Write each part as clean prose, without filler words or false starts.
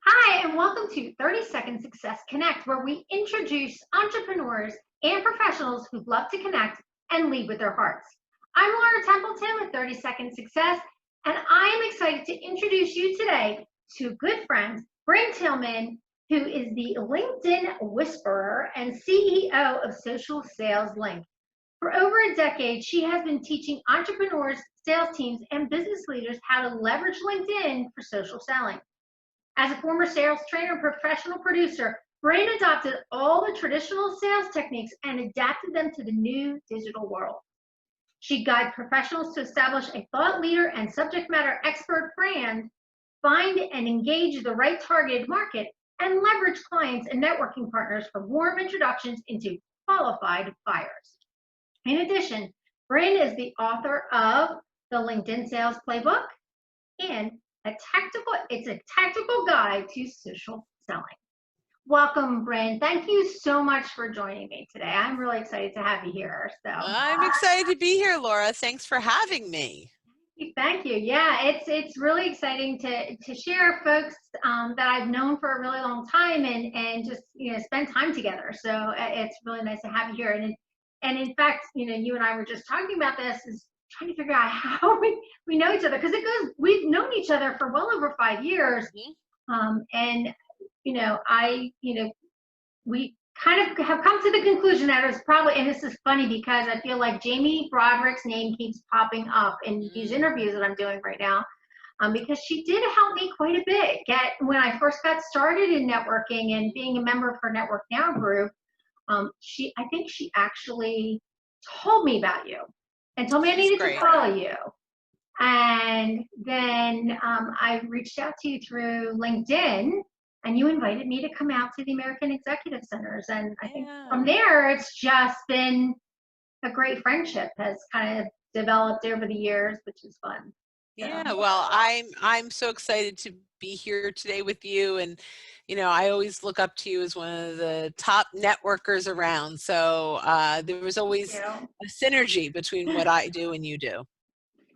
Hi, and welcome to 30 Second Success Connect, where we introduce entrepreneurs and professionals who love to connect and lead with their hearts. I'm Laura Templeton with 30 Second Success, and I am excited to introduce you today to a good friend, Brynne Tillman, who is the LinkedIn Whisperer and CEO of Social Sales Link. For over a decade, she has been teaching entrepreneurs, sales teams, and business leaders how to leverage LinkedIn for social selling. As a former sales trainer and professional producer, Brynne adopted all the traditional sales techniques and adapted them to the new digital world. She guides professionals to establish a thought leader and subject matter expert brand, find and engage the right targeted market, and leverage clients and networking partners for warm introductions into qualified buyers. In addition, Brynne is the author of the LinkedIn Sales Playbook and it's a tactical guide to social selling. Welcome, Brynne. Thank you so much for joining me today. I'm really excited to have you here. I'm excited to be here, Laura. Thanks for having me. Thank you. Yeah, it's really exciting to share folks that I've known for a really long time and just spend time together. So it's really nice to have you here. And in fact, you and I were just talking about this is trying to figure out how we know each other, because we've known each other for well over 5 years. And we kind of have come to the conclusion that it's probably, and this is funny because I feel like Jamie Broderick's name keeps popping up in these interviews that I'm doing right now, because she did help me quite a bit when I first got started in networking and being a member of her Network Now group. I think she actually told me about you and told me I needed to follow you. And then I reached out to you through LinkedIn, and you invited me to come out to the American Executive Centers. And I think from there, it's just been a great friendship has kind of developed over the years, which is fun. Yeah, well, I'm so excited to be here today with you. And, I always look up to you as one of the top networkers around. So there was always a synergy between what I do and you do.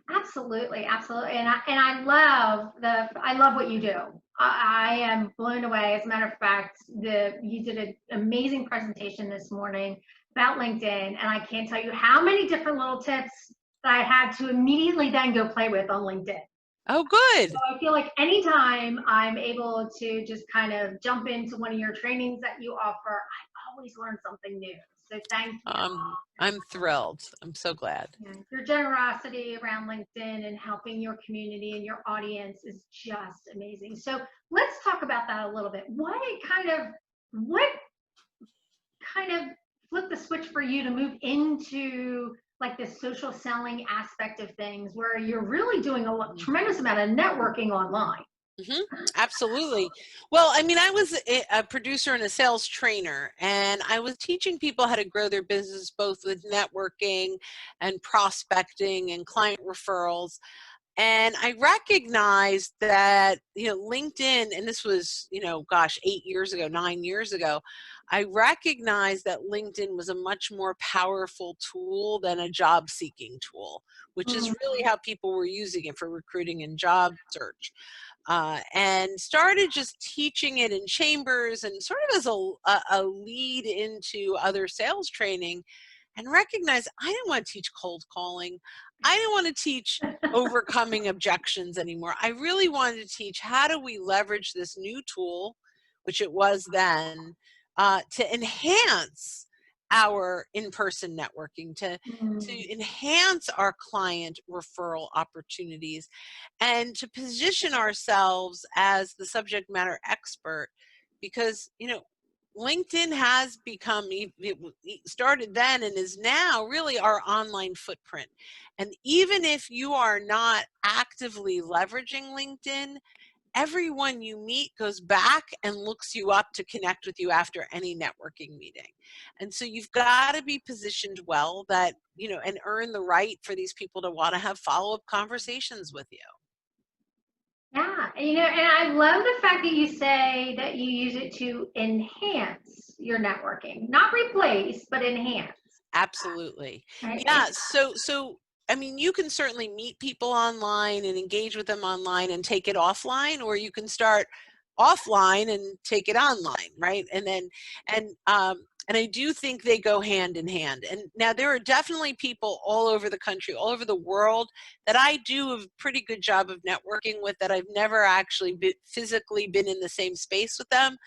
Absolutely, absolutely, and I love what you do. I am blown away. As a matter of fact, you did an amazing presentation this morning about LinkedIn, and I can't tell you how many different little tips that I had to immediately then go play with on LinkedIn. Oh, good. So I feel like anytime I'm able to just kind of jump into one of your trainings that you offer, I always learn something new. So thank you. I'm thrilled. I'm so glad. Your generosity around LinkedIn and helping your community and your audience is just amazing. So let's talk about that a little bit. What kind of flipped the switch for you to move into like the social selling aspect of things, where you're really doing tremendous amount of networking online? Absolutely. Well, I was a producer and a sales trainer, and I was teaching people how to grow their business both with networking and prospecting and client referrals. And I recognized that, LinkedIn, and this was, 8 years ago, 9 years ago, I recognized that LinkedIn was a much more powerful tool than a job seeking tool, which is really how people were using it for recruiting and job search. And started just teaching it in chambers and sort of as a lead into other sales training, and recognized I didn't want to teach cold calling. I didn't want to teach overcoming objections anymore. I really wanted to teach how do we leverage this new tool, which it was then, to enhance our in-person networking, to enhance our client referral opportunities, and to position ourselves as the subject matter expert. Because, LinkedIn has become, it started then and is now really our online footprint. And even if you are not actively leveraging LinkedIn, everyone you meet goes back and looks you up to connect with you after any networking meeting. And so you've got to be positioned well that, and earn the right for these people to want to have follow-up conversations with you. Yeah, and I love the fact that you say that you use it to enhance your networking, not replace, but enhance. Absolutely. Right? Yeah. So you can certainly meet people online and engage with them online and take it offline, or you can start offline and take it online, right? And I do think they go hand in hand. And now there are definitely people all over the country, all over the world, that I do a pretty good job of networking with, that I've never actually physically been in the same space with them.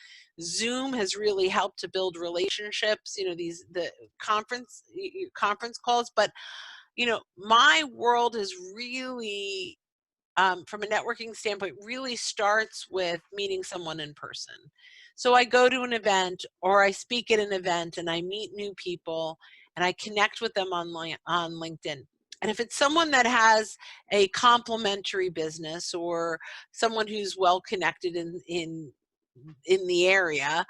Zoom has really helped to build relationships, the conference calls. But my world is really, from a networking standpoint, really starts with meeting someone in person. So I go to an event or I speak at an event and I meet new people and I connect with them online on LinkedIn. And if it's someone that has a complementary business or someone who's well connected in the area,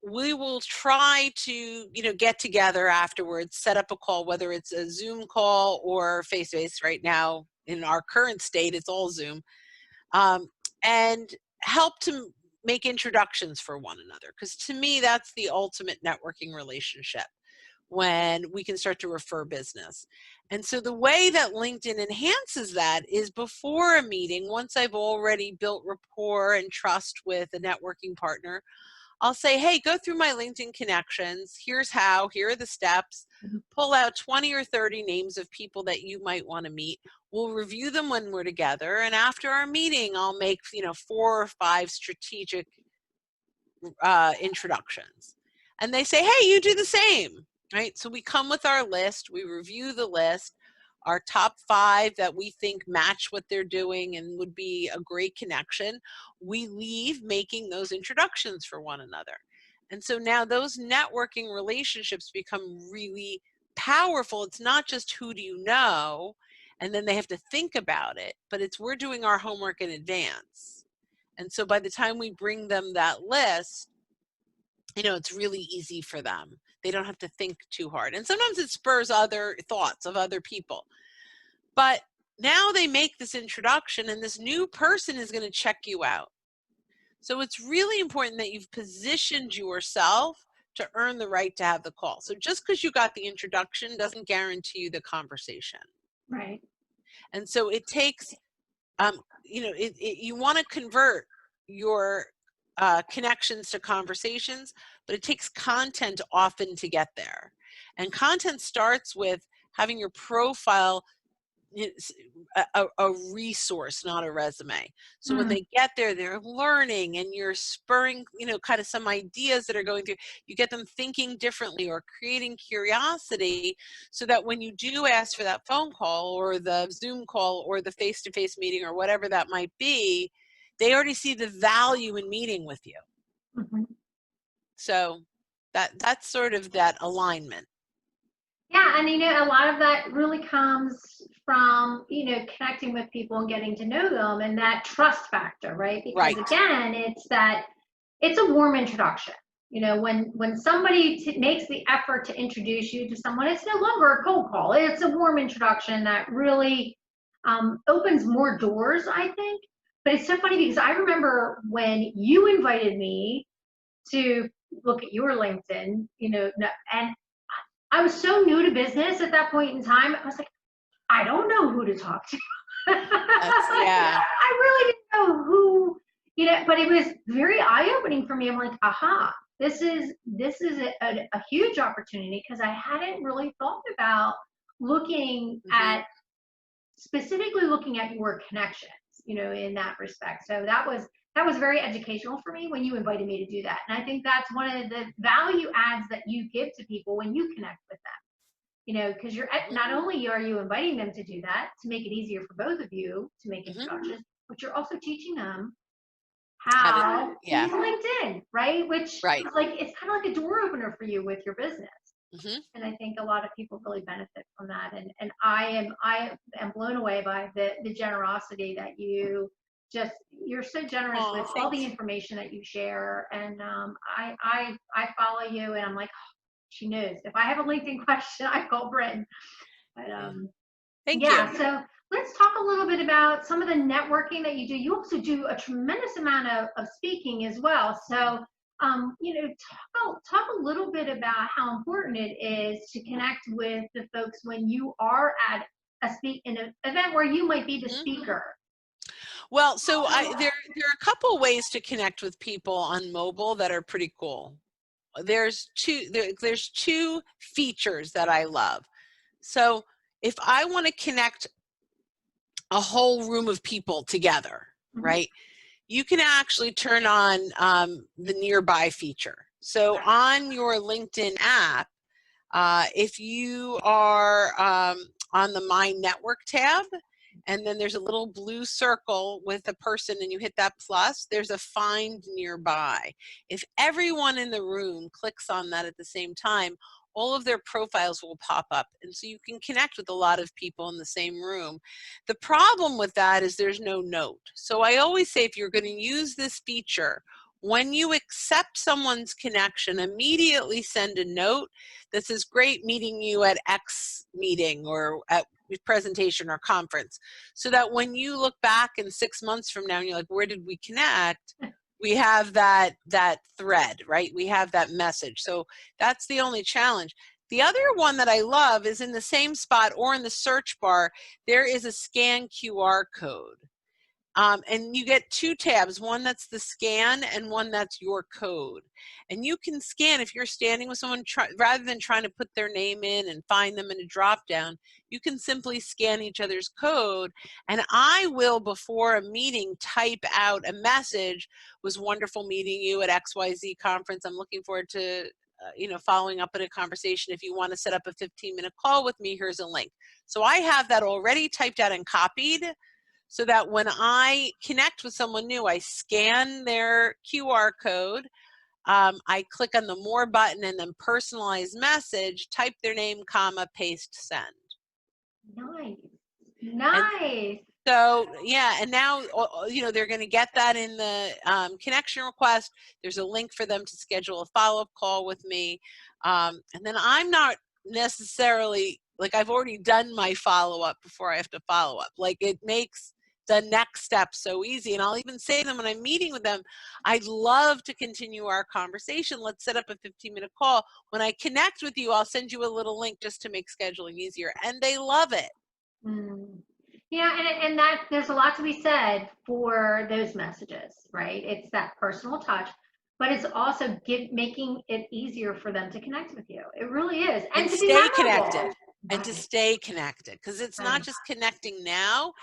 we will try to get together afterwards, set up a call, whether it's a Zoom call or face-to-face. Right now in our current state, it's all Zoom, and help to make introductions for one another, because to me that's the ultimate networking relationship, when we can start to refer business. And so the way that LinkedIn enhances that is, before a meeting, once I've already built rapport and trust with a networking partner, I'll say, hey, go through my LinkedIn connections. Here are the steps. Pull out 20 or 30 names of people that you might want to meet. We'll review them when we're together. And after our meeting, I'll make, 4 or 5 strategic introductions. And they say, hey, you do the same, right? So we come with our list, we review the list, our top 5 that we think match what they're doing and would be a great connection. We leave making those introductions for one another. And so now those networking relationships become really powerful. It's not just who do you know, and then they have to think about it, but it's we're doing our homework in advance. And so by the time we bring them that list, it's really easy for them. They don't have to think too hard. And sometimes it spurs other thoughts of other people. But now they make this introduction and this new person is going to check you out. So it's really important that you've positioned yourself to earn the right to have the call. So just because you got the introduction doesn't guarantee you the conversation. Right. And so it takes, you want to convert your connections to conversations, but it takes content often to get there. And content starts with having your profile a resource, not a resume. So when they get there, they're learning, and you're spurring, kind of some ideas that are going through. You get them thinking differently or creating curiosity, so that when you do ask for that phone call or the Zoom call or the face-to-face meeting or whatever that might be, they already see the value in meeting with you. Mm-hmm. So that's sort of that alignment. Yeah, and a lot of that really comes from connecting with people and getting to know them, and that trust factor, right? Because again, it's a warm introduction. When somebody makes the effort to introduce you to someone, it's no longer a cold call. It's a warm introduction that really opens more doors, I think. But it's so funny because I remember when you invited me to look at your LinkedIn, and I was so new to business at that point in time. I was like, I don't know who to talk to. Yeah. I really didn't know who, but it was very eye-opening for me. I'm like, aha, this is a huge opportunity, because I hadn't really thought about specifically looking at your connections, in that respect. So that was very educational for me when you invited me to do that. And I think that's one of the value adds that you give to people when you connect with them, because you're not only are you inviting them to do that to make it easier for both of you to make introductions, but you're also teaching them how to use LinkedIn, right? Which is it's kind of like a door opener for you with your business. And I think a lot of people really benefit from that. And I am blown away by the generosity that you're so generous with all the information that you share. And I follow you, and I'm like, oh, she knows. If I have a LinkedIn question, I call Brynne. But Thank you. So let's talk a little bit about some of the networking that you do. You also do a tremendous amount of speaking as well. So talk a little bit about how important it is to connect with the folks when you are at an event where you might be the speaker. Well, so there are a couple ways to connect with people on mobile that are pretty cool. There's two features that I love. So if I want to connect a whole room of people together, right? You can actually turn on the nearby feature. So on your LinkedIn app, if you are on the My Network tab, and then there's a little blue circle with a person and you hit that plus, there's a find nearby. If everyone in the room clicks on that at the same time, all of their profiles will pop up. And so you can connect with a lot of people in the same room. The problem with that is there's no note. So I always say if you're going to use this feature, when you accept someone's connection, immediately send a note that says, great meeting you at X meeting or at presentation or conference, so that when you look back in 6 months from now and you're like, where did we connect? We have that thread, right? We have that message. So that's the only challenge. The other one that I love is in the same spot or in the search bar, there is a scan QR code. And you get two tabs, one that's the scan and one that's your code. And you can scan if you're standing with someone, rather than trying to put their name in and find them in a drop down, you can simply scan each other's code. And I will, before a meeting, type out a message, was wonderful meeting you at XYZ conference. I'm looking forward to following up in a conversation. If you want to set up a 15-minute call with me, here's a link. So I have that already typed out and copied, so that when I connect with someone new, I scan their QR code, I click on the more button and then personalized message, type their name, comma, paste, send. Nice. Nice. So yeah, and now they're going to get that in the connection request. There's a link for them to schedule a follow-up call with me, and then I'm not necessarily, like, I've already done my follow-up before I have to follow up. Like, it makes the next step so easy. And I'll even say to them when I'm meeting with them, I'd love to continue our conversation. Let's set up a 15-minute call. When I connect with you, I'll send you a little link just to make scheduling easier. And they love it. Yeah, and that there's a lot to be said for those messages, right? It's that personal touch, but it's also making it easier for them to connect with you. It really is. And to stay be connected. And right. to stay connected, because it's not just connecting now,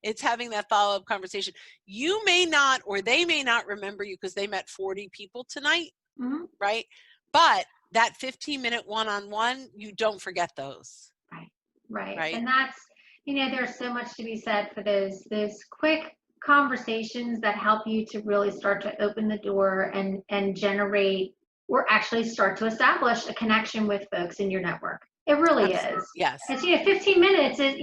it's having that follow-up conversation. You may not, or they may not remember you because they met 40 people tonight, right? But that 15-minute one-on-one, you don't forget those. Right. And that's, there's so much to be said for those quick conversations that help you to really start to open the door and generate, or actually start to establish a connection with folks in your network. It really is. Yes. And 15 minutes is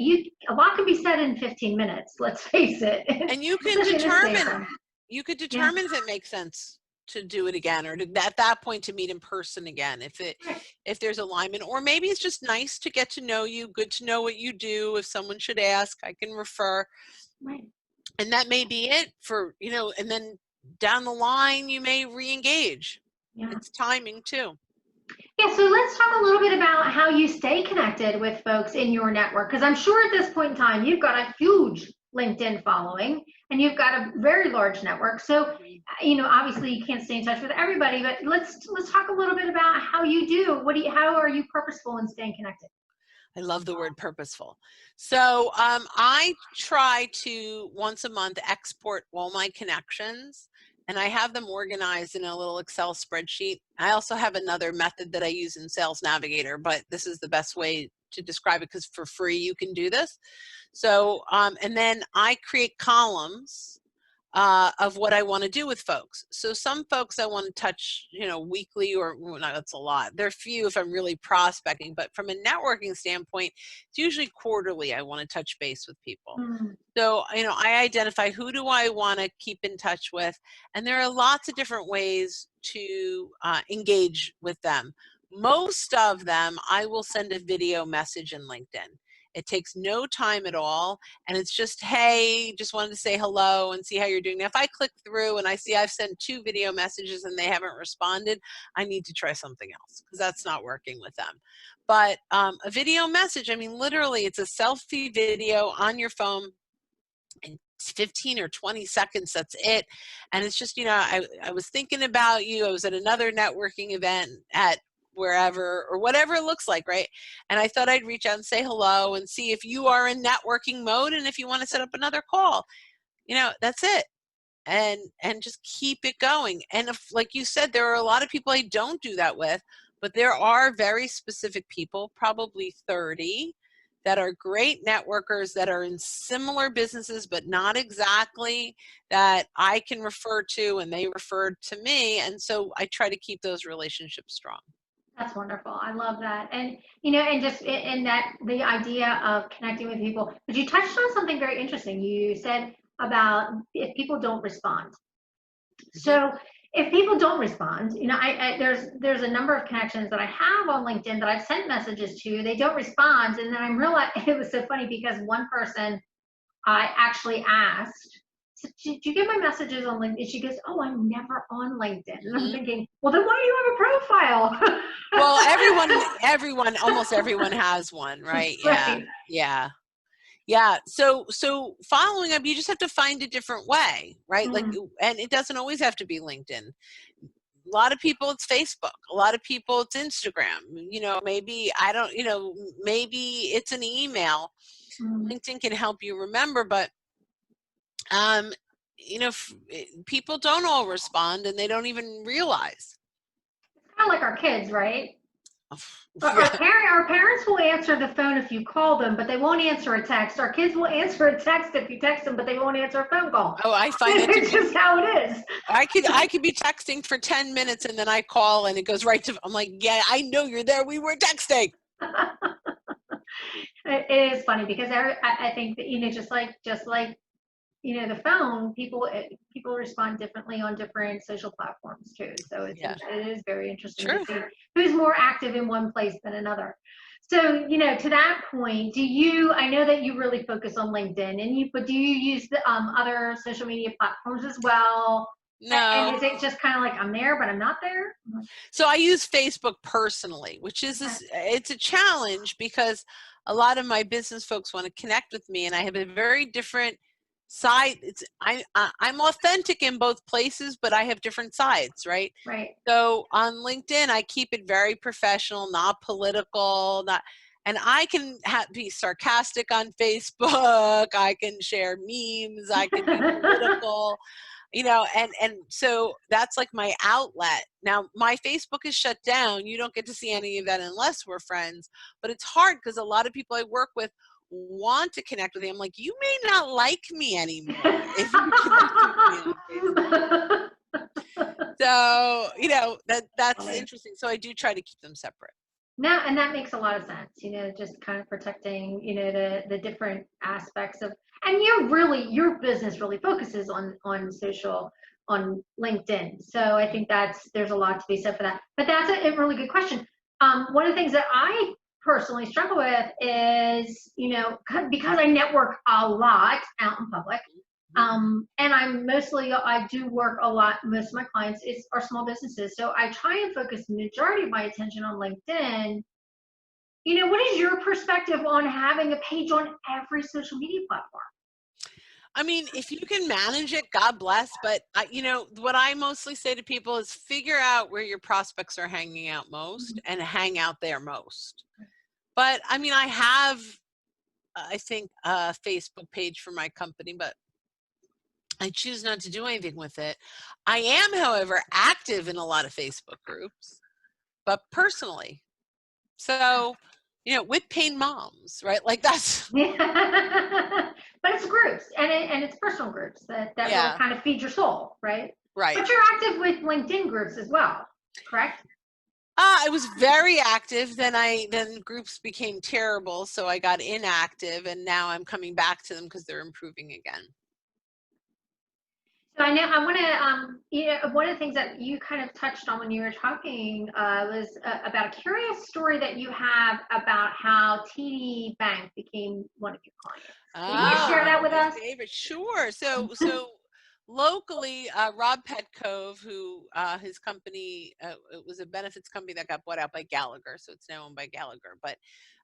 a lot can be said in 15 miness. Let's face it. And you can determine if it makes sense to do it again, or at that point to meet in person again, if there's alignment, or maybe it's just nice to get to know you, good to know what you do. If someone should ask, I can refer. Right. And that may be it for, and then down the line you may re-engage. Yeah. It's timing too. Yeah, so let's talk a little bit about how you stay connected with folks in your network, because I'm sure at this point in time you've got a huge LinkedIn following and you've got a very large network. So, obviously you can't stay in touch with everybody, but let's talk a little bit about how you do. How are you purposeful in staying connected? I love the word purposeful. So I try to once a month export all my connections, and I have them organized in a little Excel spreadsheet. I also have another method that I use in Sales Navigator, but this is the best way to describe it because for free you can do this. So, and then I create columns of what I want to do with folks. So some folks I want to touch, weekly, or well, no, that's a lot. There are few if I'm really prospecting, but from a networking standpoint, it's usually quarterly I want to touch base with people. So, I identify who do I want to keep in touch with, and there are lots of different ways to engage with them. Most of them, I will send a video message in LinkedIn. It takes no time at all. And it's just, hey, just wanted to say hello and see how you're doing. Now, if I click through and I see I've sent 2 video messages and they haven't responded, I need to try something else because that's not working with them. But a video message, literally, it's a selfie video on your phone. And 15 or 20 seconds, that's it. And it's just, I was thinking about you. I was at another networking event at wherever or whatever it looks like, right? And I thought I'd reach out and say hello and see if you are in networking mode and if you want to set up another call. That's it. And just keep it going. And if, like you said, there are a lot of people I don't do that with, but there are very specific people, probably 30, that are great networkers that are in similar businesses, but not exactly, that I can refer to and they refer to me. And so I try to keep those relationships strong. That's wonderful. I love that. And, and just in that, the idea of connecting with people, but you touched on something very interesting. You said about if people don't respond. Mhm. So if people don't respond, there's a number of connections that I have on LinkedIn that I've sent messages to. They don't respond, and then I'm realizing it was so funny because one person I actually asked, so, did you get my messages on LinkedIn? She goes, oh, I'm never on LinkedIn. And I'm Mhm. thinking, well, then why do you have a profile? Well, almost everyone has one, right? Yeah. Right. Yeah. Yeah. So following up, you just have to find a different way, right? Like, Mm, and it doesn't always have to be LinkedIn. A lot of people it's Facebook. A lot of people it's Instagram. Maybe I don't, maybe it's an email. mm. LinkedIn can help you remember, but um, people don't all respond and they don't even realize. Kind of like our kids, right? Our Yeah. parent, our parents will answer the phone if you call them, but they won't answer a text. Our kids will answer a text if you text them, but they won't answer a phone call. Oh, I find that to It's be. just how it is. I could be texting for 10 minutes and then I call and it goes right to. I'm like, yeah, I know you're there. We were texting. It is funny because I think that just like the phone, people respond differently on different social platforms too. So Yeah. it is very interesting to True. see who's more active in one place than another. So to that point, I know that you really focus on LinkedIn, but do you use the other social media platforms as well? And No. is it just kind of like I'm there, but I'm not there? So I use Facebook personally, which is Okay. it's a challenge because a lot of my business folks want to connect with me, and I have a very different side. I'm authentic in both places, but I have different sides, right? Right. So on LinkedIn, I keep it very professional, not political, not. And I can be sarcastic on Facebook. I can share memes. I can be political, and so that's like my outlet. Now my Facebook is shut down. You don't get to see any of that unless we're friends, but it's hard because a lot of people I work with want to connect with me. I'm like, you may not like me anymore if you connect with me on Facebook. So that's Funny. interesting. So I do try to keep them separate. No, and that makes a lot of sense, just kind of protecting, the different aspects of, and your business really focuses on social, on LinkedIn. So I think there's a lot to be said for that. But that's a really good question. One of the things that I personally struggle with is, because I network a lot out in public, Mhm. and I do work a lot. Most of my clients are small businesses. So I try and focus the majority of my attention on LinkedIn. What is your perspective on having a page on every social media platform? I mean, if you can manage it, God bless. But what I mostly say to people is figure out where your prospects are hanging out most and hang out there most. But I mean, I have, I think, a Facebook page for my company, but I choose not to do anything with it. I am, however, active in a lot of Facebook groups, but personally. So, with pain moms, right? Like that's, Yeah. But it's groups and it's personal groups that really yeah, kind of feed your soul, right? right. But you're active with LinkedIn groups as well, correct? I was very active. Then groups became terrible, so I got inactive, and now I'm coming back to them because they're improving again. So I know I want to, one of the things that you kind of touched on when you were talking was about a curious story that you have about how TD Bank became one of your clients. Can you share Oh, that with my us? favorite. Sure. So locally, Rob Petcove, who his company, it was a benefits company that got bought out by Gallagher, so it's now owned by Gallagher. But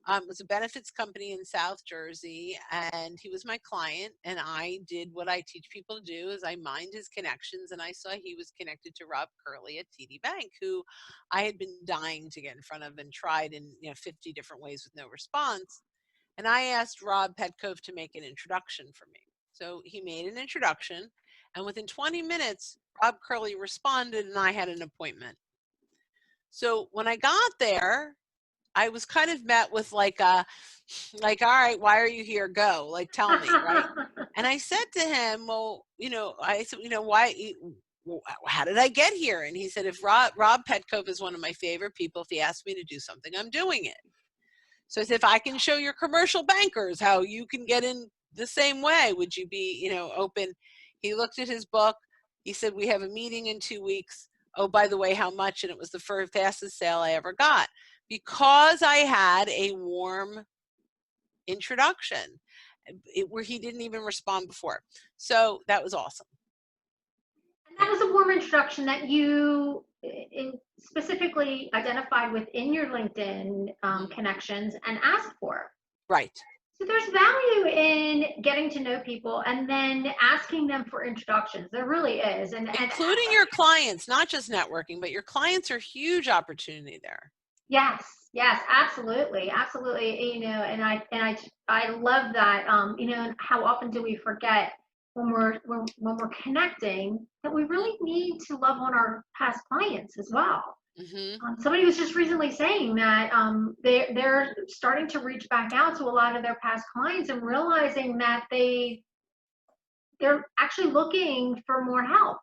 It was a benefits company in South Jersey, and he was my client. And I did what I teach people to do: is I mined his connections, and I saw he was connected to Rob Curley at TD Bank, who I had been dying to get in front of and tried in 50 different ways with no response. And I asked Rob Petcove to make an introduction for me. So he made an introduction, and within 20 minutes, Rob Curley responded, and I had an appointment. So when I got there, I was kind of met with like, all right, why are you here? Go, like, tell me, right? And I said to him, well, I said, why, how did I get here? And he said, if Rob Petcove is one of my favorite people, if he asked me to do something, I'm doing it. So I said, if I can show your commercial bankers how you can get in the same way, would you be, open? He looked at his book. He said, we have a meeting in 2 weeks. Oh, by the way, how much? And it was the fastest sale I ever got, because I had a warm introduction where he didn't even respond before. So that was awesome. And that was a warm introduction that you specifically identified within your LinkedIn connections and asked for. Right. So there's value in getting to know people and then asking them for introductions. There really is. And including your clients, not just networking, but your clients are a huge opportunity there. Yes, absolutely. And I love that. How often do we forget when we're connecting that we really need to love on our past clients as well. Somebody was just recently saying that they're starting to reach back out to a lot of their past clients and realizing that they're actually looking for more help.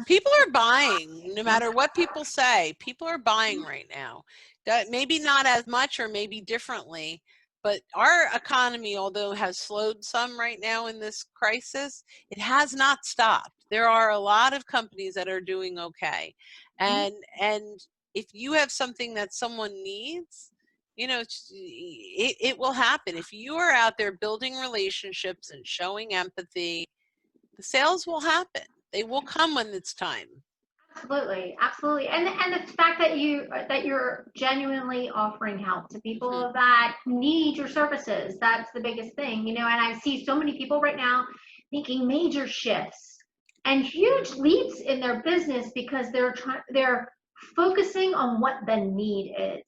People are buying, no matter what people say. People are buying right now. That maybe not as much or maybe differently, but our economy, although has slowed some right now in this crisis, it has not stopped. There are a lot of companies that are doing okay. And if you have something that someone needs, it will happen. If you are out there building relationships and showing empathy, the sales will happen. They will come when it's time. Absolutely. And the fact that you're genuinely offering help to people that need your services, that's the biggest thing. And I see so many people right now making major shifts and huge leaps in their business because they're focusing on what the need is.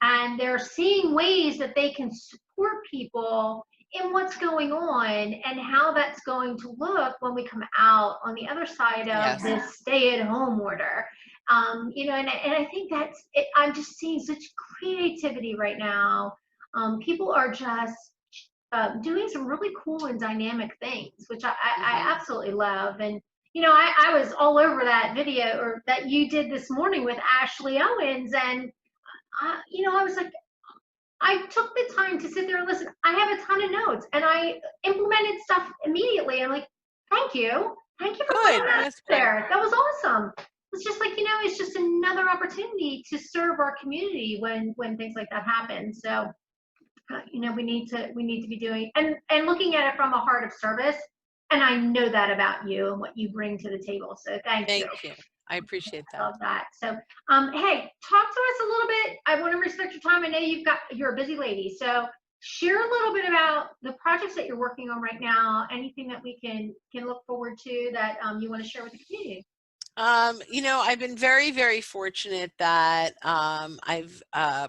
And they're seeing ways that they can support people in what's going on and how that's going to look when we come out on the other side of this stay-at-home order. And I think that's it. I'm just seeing such creativity right now. People are just doing some really cool and dynamic things, which I absolutely love. And I was all over that video that you did this morning with Ashley Owens, and I was like, I took the time to sit there and listen. I have a ton of notes and I implemented stuff immediately. I'm like, thank you for putting that there. That was awesome. It's just like, it's just another opportunity to serve our community when things like that happen. So, we need to be doing and looking at it from a heart of service. And I know that about you and what you bring to the table. So thank you. I appreciate that. I love that. So, hey, talk to us a little bit. I want to respect your time. I know you're a busy lady. So share a little bit about the projects that you're working on right now. Anything that we can look forward to that you want to share with the community. I've been very, very fortunate that I've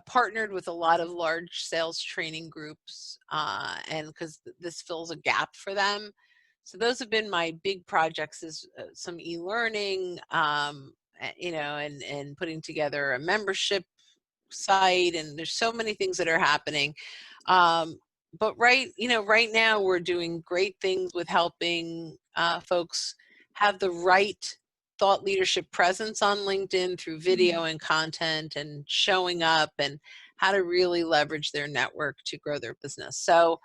partnered with a lot of large sales training groups, and because this fills a gap for them. So those have been my big projects, is some e-learning, and putting together a membership site, and there's so many things that are happening. But right now we're doing great things with helping folks have the right thought leadership presence on LinkedIn through video and content and showing up, and how to really leverage their network to grow their business. So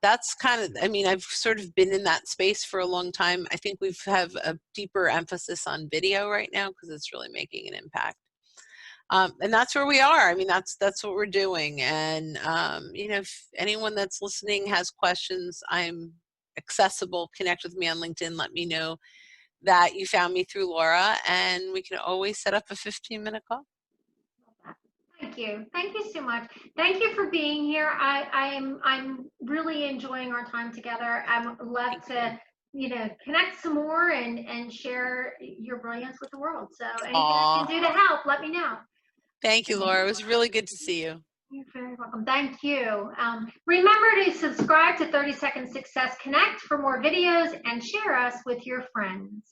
that's kind of, I've sort of been in that space for a long time. I think we have a deeper emphasis on video right now because it's really making an impact. And that's where we are. That's what we're doing. And, if anyone that's listening has questions, I'm accessible. Connect with me on LinkedIn. Let me know that you found me through Laura, and we can always set up a 15-minute call. Thank you. Thank you so much. Thank you for being here. I'm really enjoying our time together. I would love to, connect some more and share your brilliance with the world. So anything I Aw, can do to help, let me know. thank you, Laura. It was really good to see you. You're very welcome. Thank you. Remember to subscribe to 30 Second Success Connect for more videos and share us with your friends.